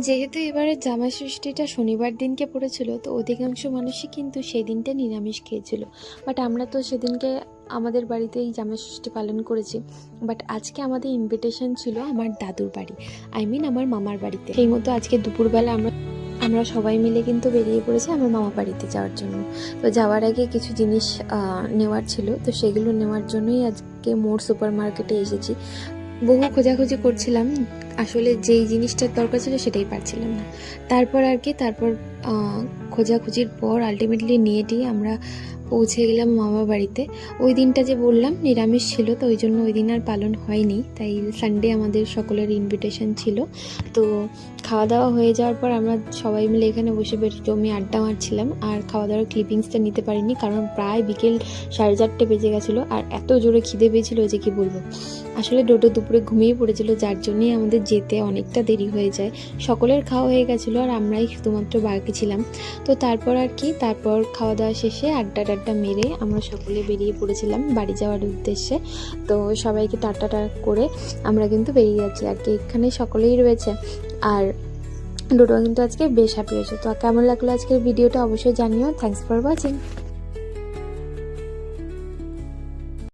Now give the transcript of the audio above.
যেহেতু এবারে জামাই ষষ্ঠীটা শনিবার দিনকে পড়েছিল, তো অধিকাংশ মানুষই কিন্তু সেই দিনটা নিরামিষ খেয়েছিল। বাট আমরা তো সেদিনকে আমাদের বাড়িতেই জামাই ষষ্ঠী পালন করেছি। বাট আজকে আমাদের ইনভিটেশন ছিল আমার দাদুর বাড়ি, আমার মামার বাড়িতে। সেই মতো আজকে দুপুরবেলা আমরা সবাই মিলে কিন্তু বেরিয়ে পড়েছি আমার মামা বাড়িতে যাওয়ার জন্য। তো যাওয়ার আগে কিছু জিনিস নেওয়ার ছিল, তো সেগুলো নেওয়ার জন্যই আজকে মোর সুপার মার্কেটে এসেছি। বহু খোঁজাখুঁজি করছিলাম, আসলে যেই জিনিসটার দরকার ছিল সেটাই পাচ্ছিলাম না। তারপর খোঁজাখুঁজির পর আলটিমেটলি নিয়েটি আমরা পৌঁছে গেলাম মামার বাড়িতে। ওই দিনটা যে বললাম নিরামিষ ছিল, তো ওই জন্য ওই দিন আর পালন হয়নি, তাই সানডে আমাদের সকলের ইনভিটেশন ছিল। তো খাওয়া দাওয়া হয়ে যাওয়ার পর আমরা সবাই মিলে এখানে বসে জমি আড্ডা মারছিলাম। আর খাওয়া দাওয়ার ক্লিপিংসটা নিতে পারিনি, কারণ প্রায় বিকেল 4:30 বেজে গেছিলো। আর এত জোরে খিদে পেয়েছিল যে কি বলবো। আসলে ডোডো দুপুরে ঘুমিয়ে পড়েছিল, যার জন্যই আমাদের যেতে অনেকটা দেরি হয়ে যায়। সকলের খাওয়া হয়ে গেছিলো আর আমরাই শুধুমাত্র বাকি ছিলাম। তো তারপর খাওয়া দাওয়া শেষে আড্ডা মেরে আমরা সকলে বেরিয়ে পড়েছিলাম বাড়ি যাওয়ার উদ্দেশ্যে। তো সবাইকে টাটা করে আমরা কিন্তু বেরিয়ে যাচ্ছি আর কি। এখানে সকলেই রয়েছে। আর ডোডো কিন্তু আজকে বেশ হ্যাপি হয়েছে। তো কেমন লাগলো আজকের ভিডিওটা অবশ্যই জানিও। Thanks for watching.